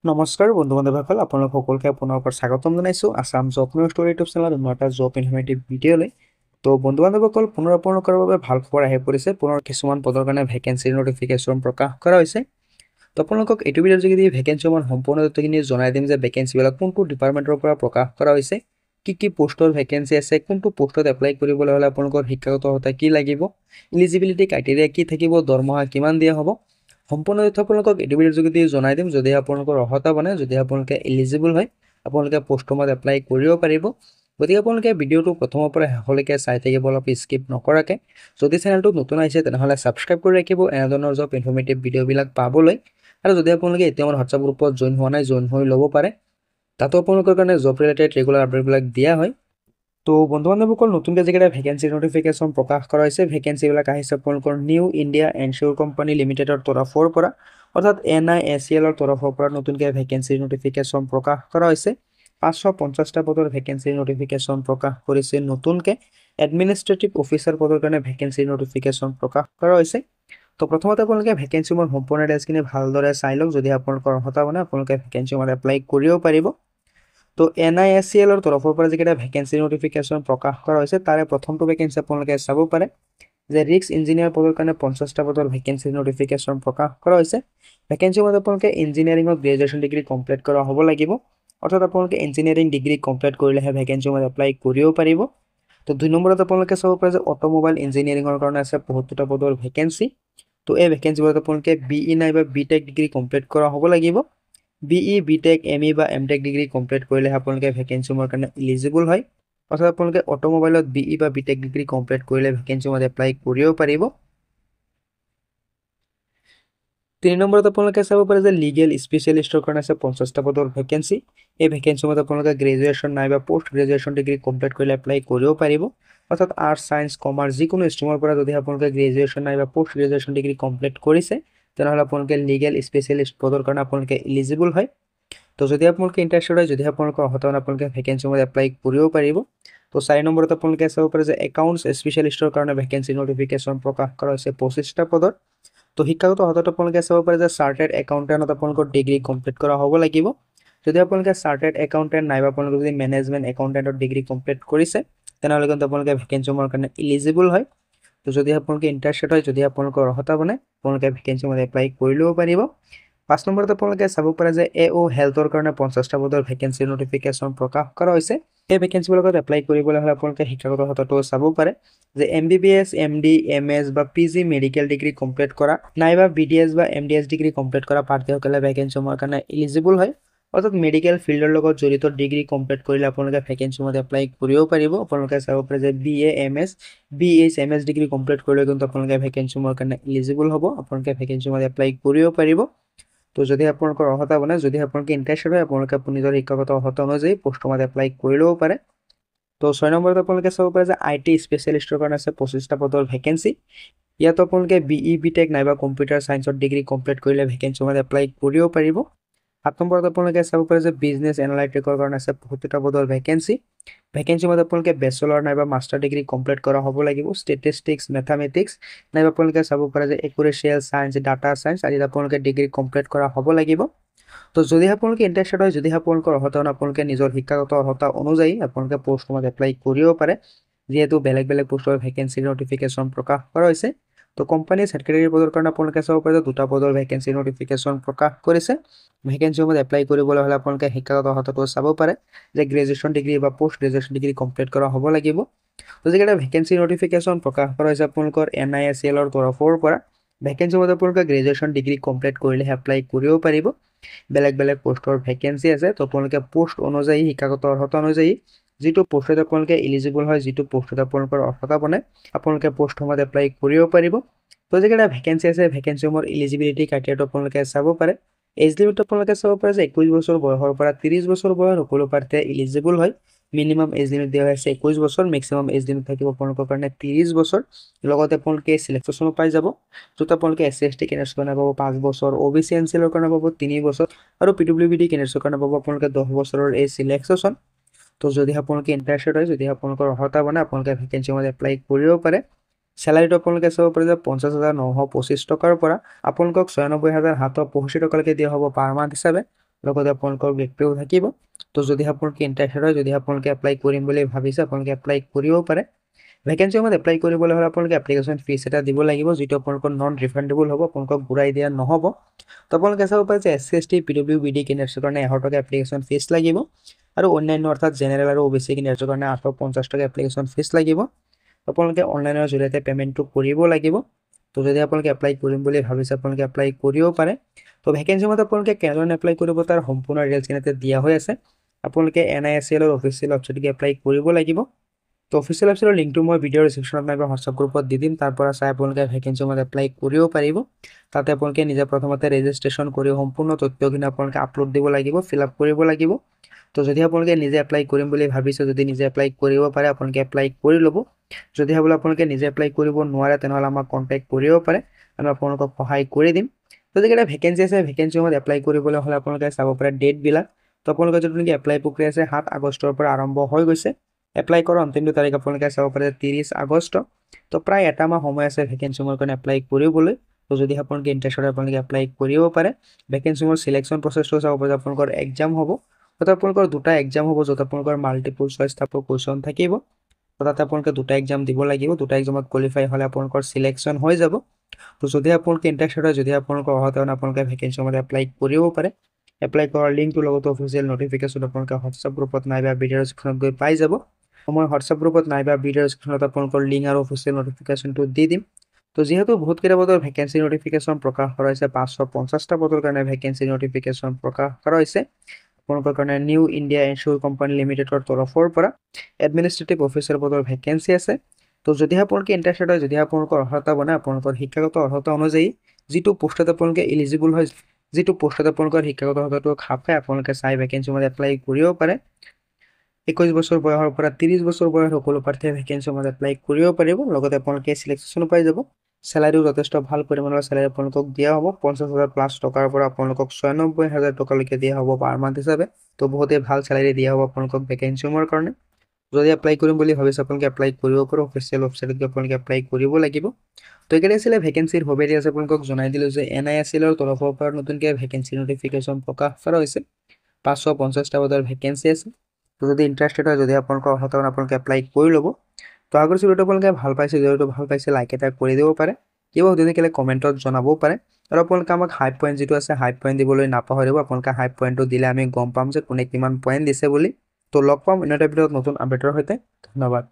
নমস্কাৰ বন্ধু বান্ধৱসকল, আপোনালোক সকলোকে পুনৰ স্বাগতম জনাইছোঁ Assam job news story YouTube চেনেলত মই এটা জব ইনফৰ্মেটিভ ভিডিঅ'লৈ। তো বন্ধু বান্ধৱসকল, পুনৰ আপোনালোকৰ বাবে ভাল খবৰ আহি পৰিছে। পুনৰ কিছুমান পদৰ কাৰণে ভেকেঞ্চিৰ নটিফিকেশ্যন প্ৰকাশ কৰা হৈছে। তো আপোনালোকক এইটো ভিডিঅ'ৰ যোগেদি ভেকেঞ্চিসমূহ সম্পূৰ্ণ তথ্যখিনি জনাই দিম যে ভেকেঞ্চিবিলাক কোনটো ডিপাৰ্টমেণ্টৰ পৰা প্ৰকাশ কৰা হৈছে, কি পোষ্টৰ ভেকেঞ্চি আছে, কোনটো পোষ্টত এপ্লাই কৰিবলৈ হ'লে আপোনালোকৰ শিক্ষাগত অৰ্হতা কি লাগিব, ইলিজিবিলিটি ক্ৰাইটেৰিয়া কি থাকিব, দৰমহা কিমান দিয়া হ'ব, সম্পূৰ্ণ তথ্য আপোনালোকক এইটো ভিডিঅ'ৰ যোগেদি জনাই দিম। যদি আপোনালোকৰ অৰ্হতা বনে, যদি আপোনালোকে এলিজিবল হয়, আপোনালোকে পোষ্টসমূহত এপ্লাই কৰিব পাৰিব। গতিকে আপোনালোকে ভিডিঅ'টো প্ৰথমৰ পৰা শেষলৈকে চাই থাকিব, অলপ স্কিপ নকৰাকৈ। যদি চেনেলটো নতুন আহিছে তেনেহ'লে ছাবস্ক্ৰাইব কৰি ৰাখিব এনেধৰণৰ জব ইনফৰ্মেটিভ ভিডিঅ'বিলাক পাবলৈ। আৰু যদি আপোনালোকে এতিয়া আমাৰ হোৱাটছআপ গ্ৰুপত জইন হোৱা নাই, জইন হৈ ল'ব পাৰে। তাতো আপোনালোকৰ কাৰণে জব ৰিলেটেড ৰেগুলাৰ আপডেটবিলাক দিয়া হয়। তো বন্ধু বান্ধৱসকল, নতুনকৈ যিকেইটা ভেকেঞ্চিৰ নটিফিকেশ্যন প্ৰকাশ কৰা হৈছে, ভেকেঞ্চিবিলাক আহিছে আপোনালোকৰ নিউ ইণ্ডিয়া এনচিঅ'ৰ কোম্পানী লিমিটেডৰ তৰফৰ পৰা, অৰ্থাৎ NISCLৰ তৰফৰ পৰা নতুনকৈ ভেকেঞ্চিৰ নটিফিকেশ্যন প্ৰকাশ কৰা হৈছে। 550টা পদৰ ভেকেঞ্চিৰ নটিফিকেশ্যন প্ৰকাশ কৰিছে নতুনকৈ। এডমিনিষ্ট্ৰেটিভ অফিচাৰ পদৰ কাৰণে ভেকেঞ্চিৰ নটিফিকেশ্যন প্ৰকাশ কৰা হৈছে। তো প্ৰথমতে আপোনালোকে ভেকেঞ্চিসমূহ সম্পূৰ্ণ ডিটেইলছখিনি ভালদৰে চাই লওক। যদি আপোনালোকৰ অৰ্হতা মানে আপোনালোকে ভেকেঞ্চিসমূহত এপ্লাই কৰিব পাৰিব। তো NISCLৰ তৰফৰ পৰা যিকেইটা ভেকেঞ্চিৰ নটিফিকেশ্যন প্ৰকাশ কৰা হৈছে, তাৰে প্ৰথমটো ভেকেঞ্চি আপোনালোকে চাব পাৰে যে ৰিক্স ইঞ্জিনিয়াৰ পদৰ কাৰণে 50টা পদৰ ভেকেঞ্চিৰ নটিফিকেশ্যন প্ৰকাশ কৰা হৈছে। ভেকেঞ্চিৰ মতে আপোনালোকে ইঞ্জিনিয়াৰিঙত গ্ৰেজুৱেশ্যন ডিগ্ৰী কমপ্লিট কৰা হ'ব লাগিব, অৰ্থাৎ আপোনালোকে ইঞ্জিনিয়াৰিং ডিগ্ৰী কমপ্লিট কৰিলেহে ভেকেঞ্চিৰ মতে এপ্লাই কৰিব পাৰিব। তো 2 নম্বৰত আপোনালোকে চাব পাৰে যে অট'মোবাইল ইঞ্জিনিয়াৰিঙৰ কাৰণে আছে 72টা পদৰ ভেকেঞ্চি। তো এই ভেকেঞ্চিবোৰত আপোনালোকে BE নাইবা BTech ডিগ্ৰী কমপ্লিট কৰা হ'ব লাগিব। BE, BTech, ME বা MTech ডিগ্ৰী কমপ্লিট কৰিলেহে আপোনালোকে ভেকেঞ্চিসমূহৰ কাৰণে ইলিজিবল হয়, অৰ্থাৎ আপোনালোকে অট'মোবাইলত BE বা BTech ডিগ্ৰী কমপ্লিট কৰিলে ভেকেঞ্চিসমূহত এপ্লাই কৰিব পাৰিব। 3 নম্বৰত আপোনালোকে চাব পাৰে যে লিগেল স্পেচিয়েলিষ্টৰ কাৰণে আছে 50টা পদৰ ভেকেঞ্চি। এই ভেকেঞ্চিসমূহত আপোনালোকে গ্ৰেজুৱেশ্যন নাইবা পোষ্ট গ্ৰেজুৱেশ্যন ডিগ্ৰী কমপ্লিট কৰিলে এপ্লাই কৰিব পাৰিব, অৰ্থাৎ আৰ্টছ, ছায়েন্স, কমাৰ্চ যিকোনো ষ্ট্ৰীমৰ পৰা যদি আপোনালোকে গ্ৰেজুৱেশ্যন নাইবা পোষ্ট গ্ৰেজুৱেশ্যন ডিগ্ৰী কমপ্লিট কৰিছে, তেনেহ'লে আপোনালোকে লিগেল স্পেচিয়েলিষ্ট পদৰ কাৰণে আপোনালোকে ইলিজিবল হয়। তো যদি আপোনালোকে ইণ্টাৰেষ্টেড হয়, যদি আপোনালোকৰ অৰ্হতা আপোনালোকে ভেকেঞ্চিসমূহত এপ্লাই কৰিব পাৰিব। তো 4 নম্বৰত আপোনালোকে চাব পাৰে যে একাউণ্টছ স্পেচিয়েলিষ্টৰ কাৰণে ভেকেঞ্চি নটিফিকেশ্যন প্ৰকাশ কৰা হৈছে 25টা পদৰ। তো শিক্ষাগত অৰ্হতাটো আপোনালোকে চাব পাৰে যে চাৰ্টাৰ্ড একাউণ্টেণ্টত আপোনালোকৰ ডিগ্ৰী কমপ্লিট কৰা হ'ব লাগিব। যদি আপোনালোকে চাৰ্টাৰ্ড একাউণ্টেণ্ট নাইবা আপোনালোকে যদি মেনেজমেণ্ট একাউণ্টেণ্টৰ ডিগ্ৰী কমপ্লিট কৰিছে, তেনেহ'লে কিন্তু আপোনালোকে ভেকেঞ্চিসমূহৰ কাৰণে ইলিজিবল হয়। তো যদি আপোনালোকে ইণ্টাৰেষ্টেড হয়, যদি আপোনালোকৰ অৰ্হতা বনে, আপোনালোকে ভেকেঞ্চিসমূহত এপ্লাই কৰি ল'ব পাৰিব। 5 নম্বৰত আপোনালোকে চাব পাৰে যে AO হেল্থৰ কাৰণে 50টা পদৰ ভেকেঞ্চিৰ নটিফিকেশ্যন প্ৰকাশ কৰা হৈছে। এই ভেকেঞ্চিবিলাকত এপ্লাই কৰিবলৈ হ'লে আপোনালোকে শিক্ষাগত অৰ্হতাটো চাব পাৰে যে MBBS, MD, MS বা PG মেডিকেল ডিগ্ৰী কমপ্লিট কৰা নাইবা BDS বা MDS ডিগ্ৰী কমপ্লিট কৰা প্ৰাৰ্থীসকলে ভেকেঞ্চিসমূহৰ কাৰণে ইলিজিবল হয়, অৰ্থাৎ মেডিকেল ফিল্ডৰ লগত জড়িত ডিগ্ৰী কমপ্লিট কৰিলে আপোনালোকে ভেকেঞ্চিসমূহত এপ্লাই কৰিব পাৰিব। আপোনালোকে চাব পাৰে যে BA, MS, BH, MS degree complete কৰিলে কিন্তু আপোনালোকে ভেকেঞ্চিসমূহৰ কাৰণে ইলিজিবল হ'ব, আপোনালোকে ভেকেঞ্চিসমূহত এপ্লাই কৰিব পাৰিব। তো যদি আপোনালোকৰ অৰ্হতা বনে, যদি আপোনালোকে ইণ্টাৰেষ্টেড হয়, আপোনালোকে নিজৰ শিক্ষাগত অৰ্হতা অনুযায়ী পোষ্টসমূহত এপ্লাই কৰি ল'ব পাৰে। তো 6 নম্বৰত আপোনালোকে চাব পাৰে যে IT স্পেচিয়েলিষ্টৰ কাৰণে আছে 25টা পদৰ ভেকেঞ্চি। ইয়াত আপোনালোকে BE, BTech নাইবা কম্পিউটাৰ ছায়েন্সত ডিগ্ৰী কমপ্লিট কৰিলে ভেকেঞ্চিসমূহত এপ্লাই কৰিব পাৰিব। 7 নম্বৰত আপোনালোকে চাব পাৰে যে বিজনেছ এনালাইটিকৰ কাৰণে আছে 72টা পদৰ ভেকেঞ্চি। ভেকেঞ্চিসমূহত আপোনালোকে বেচেলৰ নাইবা মাষ্টাৰ ডিগ্ৰী কমপ্লিট কৰা হ'ব লাগিব। ষ্টেটিষ্টিক্স, মেথামেটিক্স নাইবা আপোনালোকে চাব পাৰে যে একুৰেচিয়েল ছায়েন্স, ডাটা ছায়েন্স আদিত আপোনালোকে ডিগ্ৰী কমপ্লিট কৰা হ'ব লাগিব। তো যদি আপোনালোকে ইণ্টাৰেষ্টেড হয়, যদি আপোনালোকৰ অৰ্হতা আপোনালোকে নিজৰ শিক্ষাগত অৰ্হতা অনুযায়ী আপোনালোকে পোষ্টসমূহত এপ্লাই কৰিব পাৰে, যিহেতু বেলেগ বেলেগ পোষ্টৰ ভেকেঞ্চিৰ নটিফিকেশ্যন প্ৰকাশ কৰা হৈছে। তো কোম্পানী ছেক্ৰেটাৰী পদৰ কাৰণে আপোনালোকে চাব পাৰে যে 2টা পদৰ ভেকেঞ্চিৰ নটিফিকেশ্যন প্ৰকাশ কৰিছে। ভেকেঞ্চিসমূহত এপ্লাই কৰিবলৈ হ'লে আপোনালোকে শিক্ষাগত অৰ্হতাটো চাব পাৰে যে গ্ৰেজুৱেশ্যন ডিগ্ৰী বা পোষ্ট গ্ৰেজুৱেশ্যন ডিগ্ৰী কমপ্লিট কৰা হ'ব লাগিব। তো যিকেইটা ভেকেঞ্চি নটিফিকেশ্যন প্ৰকাশ কৰা হৈছে আপোনালোকৰ NISCLৰ তৰফৰ পৰা, ভেকেঞ্চিসমূহত আপোনালোকে গ্ৰেজুৱেশ্যন ডিগ্ৰী কমপ্লিট কৰিলেহে এপ্লাই কৰিব পাৰিব। বেলেগ বেলেগ পোষ্টৰ ভেকেঞ্চি আছে, তো আপোনালোকে পোষ্ট অনুযায়ী শিক্ষাগত অৰ্হতা অনুযায়ী যিটো পোষ্টত আপোনালোকে ইলিজিবল হয়, যিটো পোষ্টত আপোনালোকৰ অৰ্হতা বনে, আপোনালোকে পোষ্টসমূহত এপ্লাই কৰিব পাৰিব। তো যিকেইটা ভেকেঞ্চি আছে, ভেকেঞ্চিসমূহৰ ইলিজিবিলিটি ক্ৰাইটেৰিয়াটো আপোনালোকে চাব পাৰে। এজ লিমিট আপোনালোকে চাব পাৰে যে 21 বছৰ বয়সৰ পৰা 30 বছৰ বয়স সকলো প্ৰাৰ্থীয়ে ইলিজিবল হয়। মিনিমাম এজ লিমিট দিয়া হৈছে 21 বছৰ, মেক্সিমাম এজ লিমিট থাকিব আপোনালোকৰ কাৰণে 30 বছৰ। লগতে আপোনালোকে চিলেকশ্যনো পাই যাব, য'ত আপোনালোকে SC/ST কেণ্ডেডেটছৰ কাৰণে পাব 5 বছৰ, OBC NCLৰ কাৰণে পাব 3 বছৰ আৰু PWBD কেণ্ডেডেটছৰ কাৰণে পাব আপোনালোকে 10 বছৰৰ এই চিলেকশ্যন। তো যদি আপোনালোকে ইণ্টাৰেষ্টেড হয়, যদি আপোনালোকৰ অৰ্হতা বনে, আপোনালোকে ভেকেঞ্চিসমূহত এপ্লাই কৰিব পাৰে। চেলাৰীটো আপোনালোকে চাব পাৰে যে 50,925 টকাৰ পৰা আপোনালোকক 96,785 টকালৈকে দিয়া হ'ব পাৰ মান্থ হিচাপে। লগতে আপোনালোকৰ গ্ৰেডপেও থাকিব। তো যদি আপোনালোকে ইণ্টাৰেষ্টেড হয়, যদি আপোনালোকে এপ্লাই কৰিম বুলি ভাবিছে, আপোনালোকে এপ্লাই কৰিব পাৰে। ভেকেঞ্চি সময়ত এপ্লাই কৰিবলৈ হ'লে আপোনালোকে এপ্লিকেশ্যন ফিজ এটা দিব লাগিব, যিটো আপোনালোকৰ নন ৰিফাণ্ডেবল হ'ব, আপোনালোকক ঘূৰাই দিয়া নহ'ব। তো আপোনালোকে চাব পাৰে যে SC ST PWBD কেণ্ডিডেটছৰ কাৰণে 1000 টকা এপ্লিকেশ্যন ফিজ লাগিব, আৰু অন্যান্য অৰ্থাৎ জেনেৰেল আৰু OBC কেণ্ডিডেটছৰ কাৰণে 850 টকা এপ্লিকেশ্যন ফিজ লাগিব। আপোনালোকে অনলাইনৰ জৰিয়তে পে'মেণ্টটো কৰিব লাগিব। তো যদি আপোনালোকে এপ্লাই কৰিম বুলি ভাবিছে, আপোনালোকে এপ্লাই কৰিব পাৰে। তো ভেকেঞ্চি মতে আপোনালোকে কেনেধৰণে এপ্লাই কৰিব তাৰ সম্পূৰ্ণ ডিটেইলছ ইয়াতে দিয়া হৈ আছে। আপোনালোকে NISL ৰ অফিচিয়েল ৱেবছাইটত এপ্লাই কৰিব লাগিব। তো অফিচিয়েল ৱেবছাইটৰ লিংকটো মই ভিডিঅ' ডিছক্ৰিপশ্যনত নাইবা হোৱাটছআপ গ্ৰুপত দি দিম, তাৰ পৰা চাই আপোনালোকে ভেকেঞ্চি মতে এপ্লাই কৰিব পাৰিব। তাতে আপোনালোকে নিজে প্ৰথমতে ৰেজিষ্ট্ৰেশ্যন কৰি সম্পূৰ্ণ তথ্যখিনি আপোনালোকে আপলোড দিব লাগিব, ফিল আপ কৰিব লাগিব। তো যদি আপোনালোকে নিজে এপ্লাই কৰিম বুলি ভাবিছে, যদি নিজে এপ্লাই কৰিব পাৰে, আপোনালোকে এপ্লাই কৰি ল'ব। যদি বোলে আপোনালোকে নিজে এপ্লাই কৰিব নোৱাৰে, তেনেহ'লে আমাক কণ্টেক্ট কৰিব পাৰে, আমি আপোনালোকক সহায় কৰি দিম। তো যিকেইটা ভেকেঞ্চি আছে, ভেকেঞ্চি সময়ত এপ্লাই কৰিবলৈ হ'লে আপোনালোকে চাব পাৰে ডেটবিলাক। তো আপোনালোকে যদি এপ্লাই প্ৰক্ৰিয়া আছে 7 আগষ্টৰ পৰা আৰম্ভ হৈ গৈছে। এপ্লাই কৰাৰ অন্তিম তাৰিখ আপোনালোকে চাব পাৰে 30 আগষ্ট। তো প্ৰায় এটা মাহ সময় আছে ভেকেঞ্চিৰ কাৰণে এপ্লাই কৰিবলৈ। তো যদি আপোনালোকে ইণ্টাৰেষ্টেড হয়, আপোনালোকে এপ্লাই কৰিব পাৰে। ভেকেঞ্চিৰ চিলেকশ্যন প্ৰচেছটো চাব পাৰে, আপোনালোকৰ এক্সাম হ'ব। তাতে আপোনালোকৰ দুটা এক্সাম হ'ব, য'ত আপোনালোকৰ মাল্টিপল চইচ টাইপৰ কুৱেশ্যন থাকিব। তো তাতে আপোনালোকে দুটা এক্সাম দিব লাগিব, দুটা এক্সামত কোৱালিফাই হ'লে আপোনালোকৰ চিলেকশ্যন হৈ যাব। তো যদি আপোনালোকে ইণ্টাৰেষ্টেড হয়, যদি আপোনালোকৰ অহা আপোনালোকে ভেকেঞ্চিৰ মতে এপ্লাই কৰিব পাৰে। এপ্লাই কৰাৰ লিংকটোৰ লগত অফিচিয়েল নটিফিকেশ্যন আপোনালোকে হোৱাটছআপ গ্ৰুপত নাইবা ভিডিঅ' ডিছক্ৰিপশ্যনত গৈ পাই যাব। মই হোৱাটছআপ গ্ৰুপত নাইবা ভিডিঅ' ডিছক্ৰিপশ্যনত আপোনালোকৰ লিংক আৰু অফিচিয়েল নটিফিকেশ্যনটো দি দিম। তো যিহেতু বহুতকেইটা পদৰ ভেকেঞ্চি নটিফিকেশ্যন প্ৰকাশ কৰা হৈছে, 550টা পদৰ কাৰণে ভেকেঞ্চি নটিফিকেশ্যন প্ৰকাশ কৰা হৈছে। আপোনালোকৰ কাৰণে নিউ ইণ্ডিয়া ইনচিয়ৰ কোম্পানী লিমিটেডৰ তৰফৰ পৰা এডমিনিষ্ট্ৰেটিভ অফিচাৰ পদৰ ভেকেঞ্চি আছে। তো যদি আপোনালোকে ইণ্টাৰেষ্টেড হয়, যদি আপোনালোকৰ অৰ্হতা বনায়, আপোনালোকৰ শিক্ষাগত অৰ্হতা অনুযায়ী যিটো পোষ্টত আপোনালোকে এলিজিবল হয়, যিটো পোষ্টত আপোনালোকৰ শিক্ষাগত অৰ্হতাটো খাপ খায়, আপোনালোকে চাই ভেকেঞ্চি মতে এপ্লাই কৰিব পাৰে। 21 বছৰ বয়সৰ পৰা 30 বছৰ বয়স সকলো প্ৰাৰ্থীয়ে ভেকেঞ্চি মতে এপ্লাই কৰিব পাৰিব। লগতে আপোনালোকে চিলেকশ্যনো পাই যাব। চেলাৰিও যথেষ্ট ভাল পৰিমাণৰ চেলাৰি আপোনালোকক দিয়া হ'ব। 50,000 প্লাছ টকাৰ পৰা আপোনালোকক 96,000 টকালৈকে দিয়া হ'ব পাৰ মান্থ হিচাপে। তো বহুতেই ভাল চেলাৰি দিয়া হ'ব আপোনালোকক ভেকেঞ্চিৰ কাৰণে। যদি এপ্লাই কৰিম বুলি ভাবিছে, আপোনালোকে এপ্লাই কৰিব পাৰে। অফিচিয়েল ৱেবছাইটত আপোনালোকে এপ্লাই কৰিব লাগিব। তো এইকেইটা আছিলে ভেকেঞ্চিৰ সবিশেষ আছে। আপোনালোকক জনাই দিলোঁ যে NISL ৰ তৰফৰ পৰা নতুনকৈ ভেকেঞ্চি নটিফিকেশ্যন প্ৰকাশ কৰা হৈছে। 550টা পদৰ ভেকেঞ্চি আছে। তো যদি ইণ্টাৰেষ্টেড হয়, যদি আপোনালোকৰ অৰ্হতা আপোনালোকে এপ্লাই কৰি ল'ব। তো আগৰ ভিডিঅ'টো আপোনালোকে ভাল পাইছে, ভিডিঅ'টো ভাল পাইছে লাইক এটা কৰি দিব পাৰে। কিবা সুধিলে কেলে কমেণ্টত জনাবও পাৰে। আৰু আপোনালোকে আমাক হাই পইণ্ট যিটো আছে, হাই পইণ্ট দিবলৈ নাপাহৰিব। আপোনালোকে হাই পইণ্টটো দিলে আমি গম পাম যে কোনে কিমান পইণ্ট দিছে বুলি। তো লগ পাম অন্য এটা ভিডিঅ'ত নতুন আপডেটৰ সৈতে। ধন্যবাদ।